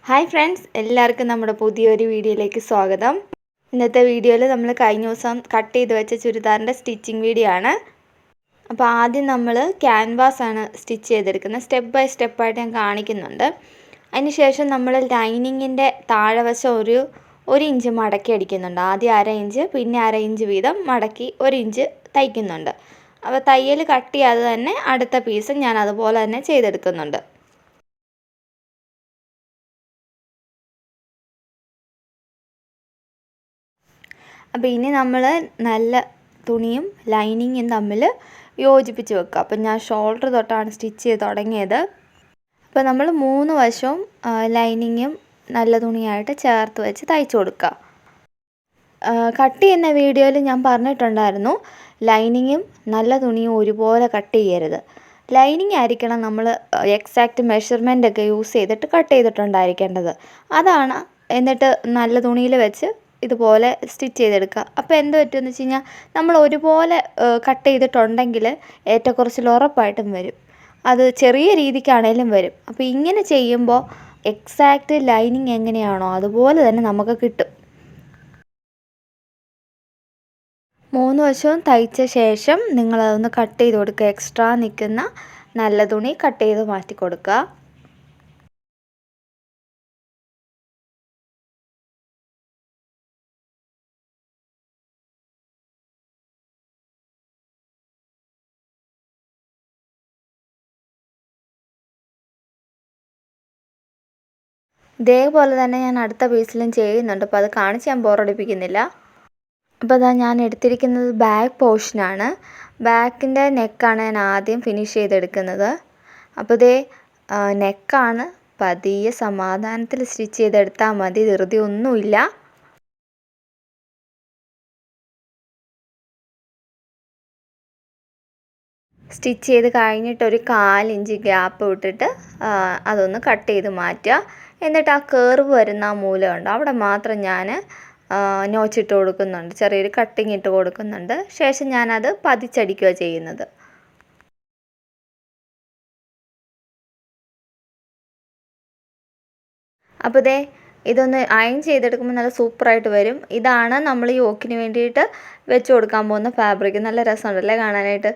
Hi friends, എല്ലാവർക്കും നമ്മുടെ പുതിയൊരു വീഡിയോയിലേക്ക് സ്വാഗതം. ഇന്നത്തെ വീഡിയോയിൽ നമ്മൾ കഴിഞ്ഞ ദിവസം കട്ട് ചെയ്ത് വെച്ച ചുരിദാറിൻ്റെ സ്റ്റിച്ചിങ് വീഡിയോ ആണ്. അപ്പോൾ ആദ്യം നമ്മൾ ക്യാൻവാസാണ് സ്റ്റിച്ച് ചെയ്തെടുക്കുന്നത്. സ്റ്റെപ്പ് ബൈ സ്റ്റെപ്പായിട്ട് ഞാൻ കാണിക്കുന്നുണ്ട്. അതിനുശേഷം നമ്മൾ ലൈനിങ്ങിൻ്റെ താഴെവശം ഒരു ഇഞ്ച് മടക്കി അടിക്കുന്നുണ്ട്. ആദ്യം 1/2 ഇഞ്ച്, പിന്നെ 1/2 ഇഞ്ച് വീതം മടക്കി 1 ഇഞ്ച് തയ്ക്കുന്നുണ്ട്. അപ്പോൾ തയ്യൽ കട്ട് ചെയ്യാതെ തന്നെ അടുത്ത പീസ് ഞാൻ അതുപോലെ തന്നെ ചെയ്തെടുക്കുന്നുണ്ട്. അപ്പോൾ ഇനി നമ്മൾ നല്ല തുണിയും ലൈനിങ്ങും തമ്മിൽ യോജിപ്പിച്ച് വെക്കുക. അപ്പം ഞാൻ ഷോൾഡർ തൊട്ടാണ് സ്റ്റിച്ച് ചെയ്ത് തുടങ്ങിയത്. അപ്പോൾ നമ്മൾ 3 വശവും ലൈനിങ്ങും നല്ല തുണിയായിട്ട് ചേർത്ത് വെച്ച് തയ്ച്ചു കൊടുക്കുക. കട്ട് ചെയ്യുന്ന വീഡിയോയിൽ ഞാൻ പറഞ്ഞിട്ടുണ്ടായിരുന്നു, ലൈനിങ്ങും നല്ല തുണിയും ഒരുപോലെ കട്ട് ചെയ്യരുത്. ലൈനിങ് ആയിരിക്കണം നമ്മൾ എക്സാക്റ്റ് മെഷർമെൻ്റ് ഒക്കെ യൂസ് ചെയ്തിട്ട് കട്ട് ചെയ്തിട്ടുണ്ടായിരിക്കേണ്ടത്. അതാണ്. എന്നിട്ട് നല്ല തുണിയിൽ വെച്ച് ഇതുപോലെ സ്റ്റിച്ച് ചെയ്തെടുക്കുക. അപ്പോൾ എന്ത് പറ്റുമെന്ന് വെച്ച് കഴിഞ്ഞാൽ നമ്മൾ ഒരുപോലെ കട്ട് ചെയ്തിട്ടുണ്ടെങ്കിൽ ഏറ്റക്കുറച്ചിൽ ഉറപ്പായിട്ടും വരും. അത് ചെറിയ രീതിക്കാണേലും വരും. അപ്പോൾ ഇങ്ങനെ ചെയ്യുമ്പോൾ എക്സാക്റ്റ് ലൈനിങ് എങ്ങനെയാണോ അതുപോലെ തന്നെ നമുക്ക് കിട്ടും. 3 വശവും തയ്ച്ച ശേഷം നിങ്ങളതൊന്ന് കട്ട് ചെയ്ത് കൊടുക്കുക. എക്സ്ട്രാ നിൽക്കുന്ന നല്ല തുണി കട്ട് ചെയ്ത് മാറ്റി കൊടുക്കുക. ഇതേപോലെ തന്നെ ഞാൻ അടുത്ത പീസിലും ചെയ്യുന്നുണ്ട്. അപ്പോൾ അത് കാണിച്ച് ഞാൻ ബോറടിപ്പിക്കുന്നില്ല. അപ്പോൾ അതാ ഞാൻ എടുത്തിരിക്കുന്നത് ബാക്ക് പോർഷനാണ്. ബാക്കിൻ്റെ നെക്കാണ് ഞാൻ ആദ്യം ഫിനിഷ് ചെയ്തെടുക്കുന്നത്. അപ്പോൾ ഇതേ നെക്കാണ്. പതിയെ സമാധാനത്തിൽ സ്റ്റിച്ച് ചെയ്തെടുത്താൽ മതി, ധൃതി ഒന്നുമില്ല. സ്റ്റിച്ച് ചെയ്ത് കഴിഞ്ഞിട്ട് ഒരു 1/4 ഇഞ്ച് ഗ്യാപ്പ് വിട്ടിട്ട് അതൊന്ന് കട്ട് ചെയ്ത് മാറ്റുക. എന്നിട്ട് ആ കർവ് വരുന്ന ആ മൂലമുണ്ട്, അവിടെ മാത്രം ഞാൻ നോച്ചിട്ട് കൊടുക്കുന്നുണ്ട്, ചെറിയൊരു കട്ടിങ് ഇട്ട് കൊടുക്കുന്നുണ്ട്. ശേഷം ഞാനത് പതിച്ചടിക്കുക ചെയ്യുന്നത്. അപ്പോൾ ഇതൊന്ന് അയൺ ചെയ്തെടുക്കുമ്പോൾ നല്ല സൂപ്പറായിട്ട് വരും. ഇതാണ് നമ്മൾ യോക്കിന് വേണ്ടിയിട്ട് വെച്ച് കൊടുക്കാൻ പോകുന്ന ഫാബ്രിക്. നല്ല രസമുണ്ടല്ലേ കാണാനായിട്ട്.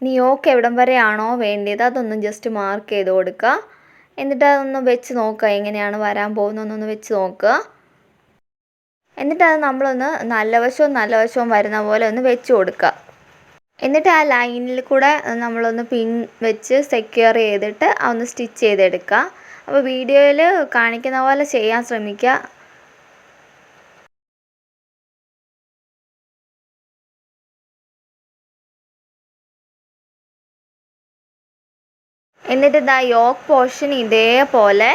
ഇനി യോക്ക് എവിടം വരെയാണോ വേണ്ടത് അതൊന്നും ജസ്റ്റ് മാർക്ക് ചെയ്ത് കൊടുക്കുക. എന്നിട്ട് അതൊന്ന് വെച്ച് നോക്കുക, എങ്ങനെയാണ് വരാൻ പോകുന്നതെന്നൊന്ന് വെച്ച് നോക്കുക. എന്നിട്ട് അത് നമ്മളൊന്ന് നല്ല വശവും വരുന്ന പോലെ ഒന്ന് വെച്ച് കൊടുക്കുക. എന്നിട്ട് ആ ലൈനിൽ കൂടെ നമ്മളൊന്ന് പിൻ വെച്ച് സെക്യൂർ ചെയ്തിട്ട് ഒന്ന് സ്റ്റിച്ച് ചെയ്തെടുക്കുക. അപ്പോൾ വീഡിയോയിൽ കാണിക്കുന്ന പോലെ ചെയ്യാൻ ശ്രമിക്കുക. എന്നിട്ട് യോക്ക് പോർഷൻ ഇതേപോലെ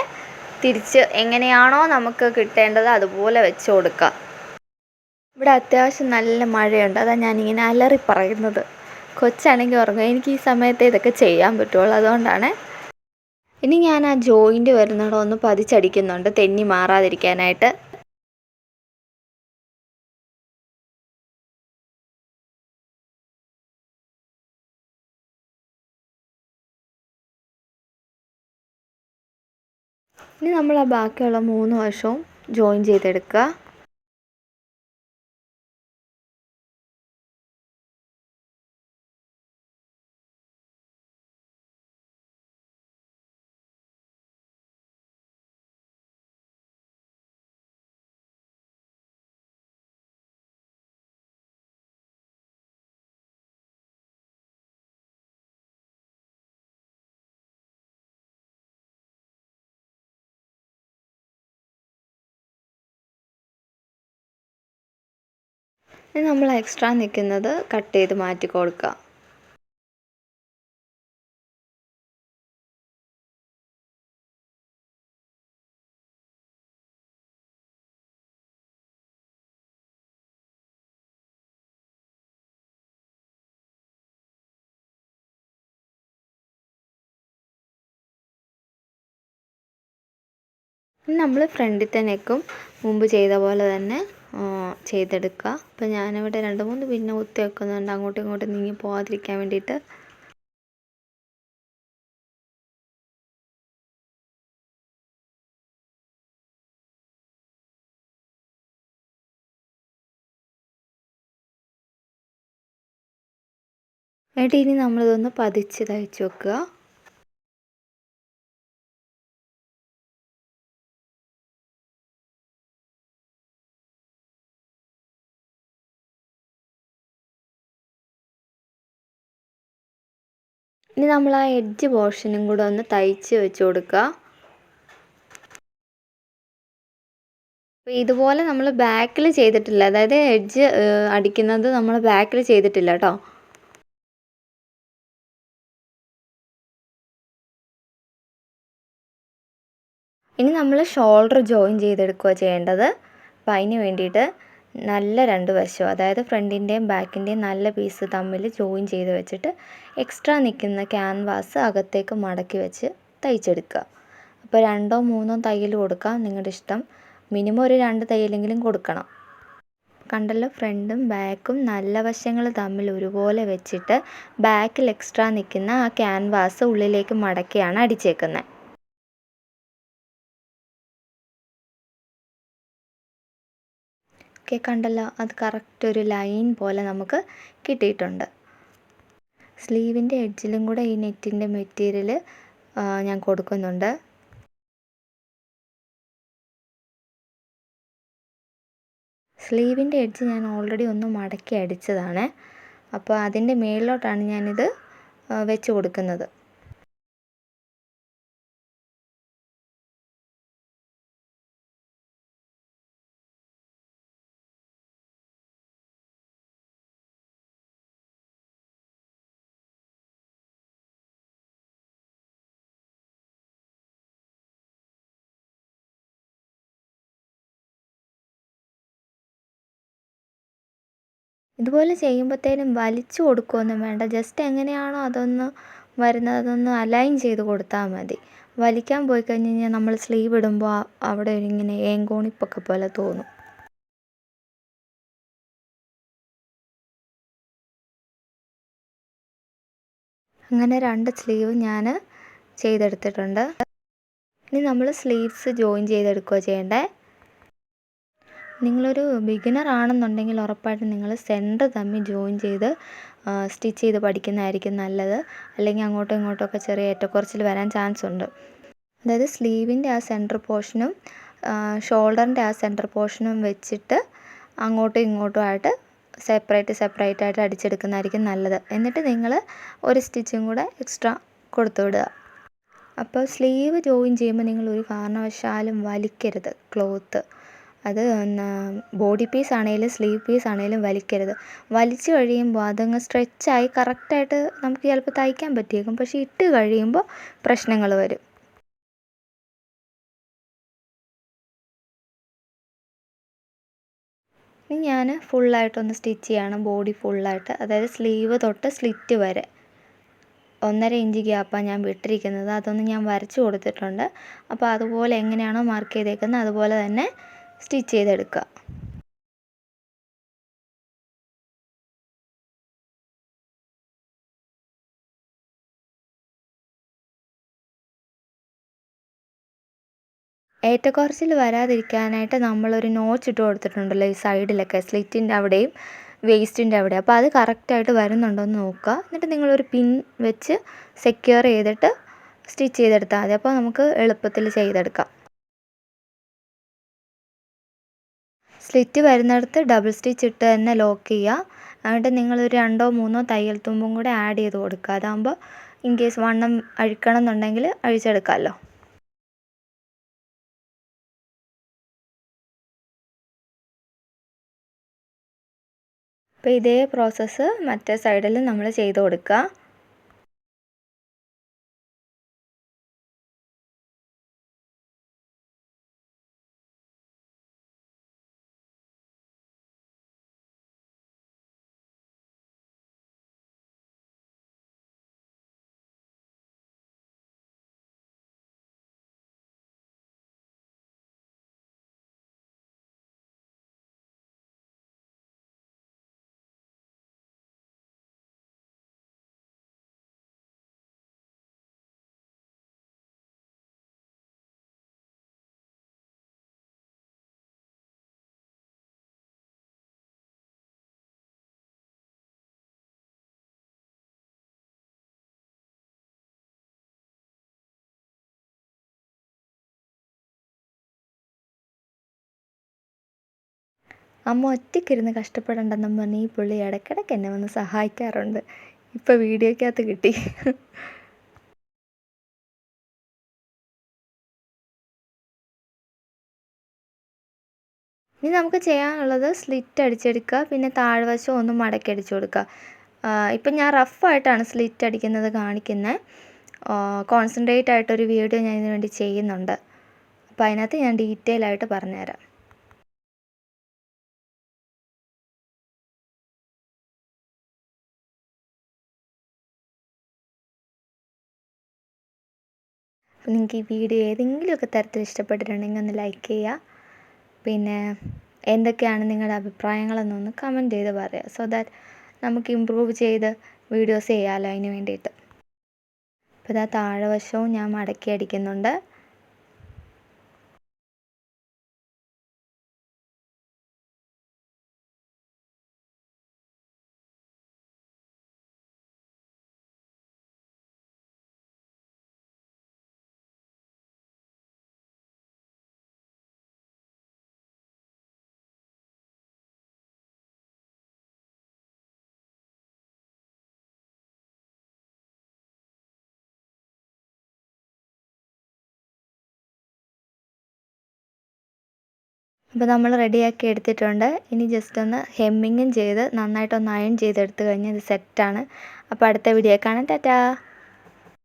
തിരിച്ച് എങ്ങനെയാണോ നമുക്ക് കിട്ടേണ്ടത് അതുപോലെ വെച്ച് കൊടുക്കുക. ഇവിടെ അത്യാവശ്യം നല്ല മഴയുണ്ട്, അതാണ് ഞാനിങ്ങനെ അലറി പറയുന്നത്. കൊച്ചാണെങ്കിൽ ഉറങ്ങും. എനിക്ക് ഈ സമയത്ത് ഇതൊക്കെ ചെയ്യാൻ പറ്റുള്ളൂ, അതുകൊണ്ടാണ്. ഇനി ഞാൻ ആ ജോയിൻറ്റ് വരുന്നിടം ഒന്ന് പതിച്ചടിക്കുന്നുണ്ട്, തെന്നി മാറാതിരിക്കാനായിട്ട്. ഇനി നമ്മൾ ആ ബാക്കിയുള്ള 3 വശവും ജോയിൻ ചെയ്തെടുക്കുക. ഇനി നമ്മൾ എക്സ്ട്രാ നിൽക്കുന്നത് കട്ട് ചെയ്ത് മാറ്റി കൊടുക്കുക. ഇനി നമ്മൾ ഫ്രണ്ടിലത്തെ നെക്കും മുമ്പ് ചെയ്ത പോലെ തന്നെ ചെയ്തെടുക്കുക. അപ്പോൾ ഞാനിവിടെ 2-3 പിന്നെ കുത്തി വെക്കുന്നുണ്ട്, അങ്ങോട്ടും ഇങ്ങോട്ടും നീങ്ങി പോകാതിരിക്കാൻ വേണ്ടിയിട്ട്. എന്നിട്ട് ഇനി നമ്മളിതൊന്ന് പതിച്ച് തയ്ച്ച് വെക്കുക. ഇനി നമ്മൾ ആ എഡ്ജ് പോർഷനും കൂടെ ഒന്ന് തയ്ച്ച് വെച്ച് കൊടുക്കുക. അപ്പോൾ ഇതുപോലെ നമ്മൾ ബാക്കിൽ ചെയ്തിട്ടില്ല, അതായത് എഡ്ജ് അടിക്കുന്നത് നമ്മൾ ബാക്കിൽ ചെയ്തിട്ടില്ല കേട്ടോ. ഇനി നമ്മൾ ഷോൾഡർ ജോയിൻ ചെയ്തെടുക്കുക ചെയ്യേണ്ടത്. അപ്പോൾ അതിന് വേണ്ടിയിട്ട് നല്ല രണ്ട് വശം, അതായത് ഫ്രണ്ടിൻ്റെയും ബാക്കിൻ്റെയും നല്ല പീസ് തമ്മിൽ ജോയിൻ ചെയ്ത് വെച്ചിട്ട് എക്സ്ട്രാ നിൽക്കുന്ന ക്യാൻവാസ് അകത്തേക്ക് മടക്കി വെച്ച് തയ്ച്ചെടുക്കുക. അപ്പോൾ 2 or 3 തയ്യൽ കൊടുക്കാം, നിങ്ങളുടെ ഇഷ്ടം. മിനിമം ഒരു 2 തയ്യലെങ്കിലും കൊടുക്കണം. കണ്ടല്ലോ, ഫ്രണ്ടും ബാക്കും നല്ല വശങ്ങൾ തമ്മിൽ ഒരുപോലെ വെച്ചിട്ട് ബാക്കിൽ എക്സ്ട്രാ നിൽക്കുന്ന ആ ക്യാൻവാസ് ഉള്ളിലേക്ക് മടക്കിയാണ് അടിച്ചേക്കുന്നത്. ഓക്കെ, കണ്ടല്ലോ, അത് കറക്റ്റ് ഒരു ലൈൻ പോലെ നമുക്ക് കിട്ടിയിട്ടുണ്ട്. സ്ലീവിൻ്റെ എഡ്ജിലും കൂടെ ഈ നെറ്റിൻ്റെ മെറ്റീരിയൽ ഞാൻ കൊടുക്കുന്നുണ്ട്. സ്ലീവിൻ്റെ എഡ്ജ് ഞാൻ ഓൾറെഡി ഒന്ന് മടക്കി അടിച്ചതാണ്. അപ്പോൾ അതിൻ്റെ മേളിലോട്ടാണ് ഞാനിത് വെച്ച് കൊടുക്കുന്നത്. ഇതുപോലെ ചെയ്യുമ്പോഴത്തേനും വലിച്ചു കൊടുക്കുകയൊന്നും വേണ്ട, ജസ്റ്റ് എങ്ങനെയാണോ അതൊന്ന് വരുന്നത് അതൊന്ന് അലൈൻ ചെയ്ത് കൊടുത്താൽ മതി. വലിക്കാൻ പോയി കഴിഞ്ഞ് കഴിഞ്ഞാൽ നമ്മൾ സ്ലീവ് ഇടുമ്പോൾ അവിടെ ഇങ്ങനെ ഏങ്കോണിപ്പൊക്കെ പോലെ തോന്നും. അങ്ങനെ 2 സ്ലീവ് ഞാൻ ചെയ്തെടുത്തിട്ടുണ്ട്. ഇനി നമ്മൾ സ്ലീവ്സ് ജോയിൻ ചെയ്തെടുക്കുകയോ ചെയ്യേണ്ടേ. നിങ്ങളൊരു ബിഗിനർ ആണെന്നുണ്ടെങ്കിൽ ഉറപ്പായിട്ടും നിങ്ങൾ സെൻറ്റർ തമ്മിൽ ജോയിൻ ചെയ്ത് സ്റ്റിച്ച് ചെയ്ത് പഠിക്കുന്നതായിരിക്കും നല്ലത്. അല്ലെങ്കിൽ അങ്ങോട്ടും ഇങ്ങോട്ടുമൊക്കെ ചെറിയ ഏറ്റക്കുറച്ചിൽ വരാൻ ചാൻസ് ഉണ്ട്. അതായത് സ്ലീവിൻ്റെ ആ സെൻറ്റർ പോർഷനും ഷോൾഡറിൻ്റെ ആ സെൻറ്റർ പോർഷനും വെച്ചിട്ട് അങ്ങോട്ടും ഇങ്ങോട്ടുമായിട്ട് സെപ്പറേറ്റ് ആയിട്ട് അടിച്ചെടുക്കുന്നതായിരിക്കും നല്ലത്. എന്നിട്ട് നിങ്ങൾ ഒരു സ്റ്റിച്ചും കൂടെ എക്സ്ട്രാ കൊടുത്തു വിടുക. അപ്പോൾ സ്ലീവ് ജോയിൻ ചെയ്യുമ്പോൾ നിങ്ങൾ ഒരു കാരണവശാലും വലിക്കരുത് ക്ലോത്ത്. അത് ബോഡി പീസ് ആണെങ്കിലും സ്ലീവ് പീസ് ആണെങ്കിലും വലിക്കരുത്. വലിച്ചു കഴിയുമ്പോൾ അതങ്ങ് സ്ട്രെച്ചായി കറക്റ്റായിട്ട് നമുക്ക് ചിലപ്പോൾ തയ്ക്കാൻ പറ്റിയേക്കും, പക്ഷേ ഇട്ട് കഴിയുമ്പോൾ പ്രശ്നങ്ങൾ വരും. ഇനി ഞാൻ ഫുള്ളായിട്ടൊന്ന് സ്റ്റിച്ച് ചെയ്യണം, ബോഡി ഫുള്ളായിട്ട്, അതായത് സ്ലീവ് തൊട്ട് സ്ലിറ്റ് വരെ 1.5 ഇഞ്ച് ഗ്യാപ്പാണ് ഞാൻ വിട്ടിരിക്കുന്നത്. അതൊന്ന് ഞാൻ വരച്ച് കൊടുത്തിട്ടുണ്ട്. അപ്പോൾ അതുപോലെ എങ്ങനെയാണോ മാർക്ക് ചെയ്തേക്കുന്നത് അതുപോലെ തന്നെ സ്റ്റിച്ച് ചെയ്തെടുക്കുക. ഏറ്റക്കുറച്ചിൽ വരാതിരിക്കാനായിട്ട് നമ്മളൊരു നോച്ച് ഇട്ട് കൊടുത്തിട്ടുണ്ടല്ലോ ഈ സൈഡിലൊക്കെ, സ്ലിറ്റിൻ്റെ അവിടെയും വേസ്റ്റിൻ്റെ അവിടെ. അപ്പോൾ അത് കറക്റ്റായിട്ട് വരുന്നുണ്ടോ എന്ന് നോക്കുക. എന്നിട്ട് നിങ്ങളൊരു പിൻ വെച്ച് സെക്യൂർ ചെയ്തിട്ട് സ്റ്റിച്ച് ചെയ്തെടുത്താൽ മതി. അപ്പോൾ നമുക്ക് എളുപ്പത്തിൽ ചെയ്തെടുക്കാം. സ്ലിറ്റ് വരുന്നിടത്ത് ഡബിൾ സ്റ്റിച്ച് ഇട്ട് തന്നെ ലോക്ക് ചെയ്യുക. എന്നിട്ട് നിങ്ങളൊരു 2 or 3 തയ്യൽ തുമ്പും കൂടെ ആഡ് ചെയ്ത് കൊടുക്കുക. അതാകുമ്പോൾ ഇൻ കേസ് വണ്ണം അഴിക്കണം എന്നുണ്ടെങ്കിൽ അഴിച്ചെടുക്കാമല്ലോ. അപ്പോൾ ഇതേ പ്രോസസ്സ് മറ്റേ സൈഡിൽ നമ്മൾ ചെയ്ത് കൊടുക്കുക. അമ്മ ഒറ്റയ്ക്കിരുന്ന് കഷ്ടപ്പെടണ്ടെന്നും പറഞ്ഞ് ഈ പുള്ളി ഇടയ്ക്കിടയ്ക്ക് എന്നെ വന്ന് സഹായിക്കാറുണ്ട്. ഇപ്പോൾ വീഡിയോയ്ക്കകത്ത് കിട്ടി. ഇനി നമുക്ക് ചെയ്യാനുള്ളത് സ്ലിറ്റ് അടിച്ചെടുക്കുക, പിന്നെ താഴ്വശം ഒന്ന് മടക്കി അടിച്ചു കൊടുക്കുക. ഇപ്പം ഞാൻ റഫായിട്ടാണ് സ്ലിറ്റ് അടിക്കുന്നത് കാണിക്കുന്നത്. കോൺസെൻട്രേറ്റ് ആയിട്ടൊരു വീഡിയോ ഞാൻ ഇതിനു വേണ്ടി ചെയ്യുന്നുണ്ട്. അപ്പോൾ അതിനകത്ത് ഞാൻ ഡീറ്റെയിൽ ആയിട്ട് പറഞ്ഞുതരാം. അപ്പോൾ നിങ്ങൾക്ക് ഈ വീഡിയോ ഏതെങ്കിലുമൊക്കെ തരത്തിൽ ഇഷ്ടപ്പെട്ടിട്ടുണ്ടെങ്കിൽ ഒന്ന് ലൈക്ക് ചെയ്യുക. പിന്നെ എന്തൊക്കെയാണ് നിങ്ങളുടെ അഭിപ്രായങ്ങളെന്നൊന്ന് കമൻറ്റ് ചെയ്ത് പറയുക. സോ ദാറ്റ് നമുക്ക് ഇമ്പ്രൂവ് ചെയ്ത് വീഡിയോസ് ചെയ്യാമല്ലോ അതിന് വേണ്ടിയിട്ട്. അപ്പോൾ ഇതാ താഴ്വശവും ഞാൻ മടക്കി അടിക്കുന്നുണ്ട്. അപ്പോൾ നമ്മൾ റെഡിയാക്കി എടുത്തിട്ടുണ്ട്. ഇനി ജസ്റ്റ് ഒന്ന് ഹെമ്മിങ്ങും ചെയ്ത് നന്നായിട്ടൊന്ന് അയൺ ചെയ്തെടുത്ത് കഴിഞ്ഞാൽ ഇത് സെറ്റാണ്. അപ്പോൾ അടുത്ത വീഡിയോ കാണാം. ടാറ്റാ.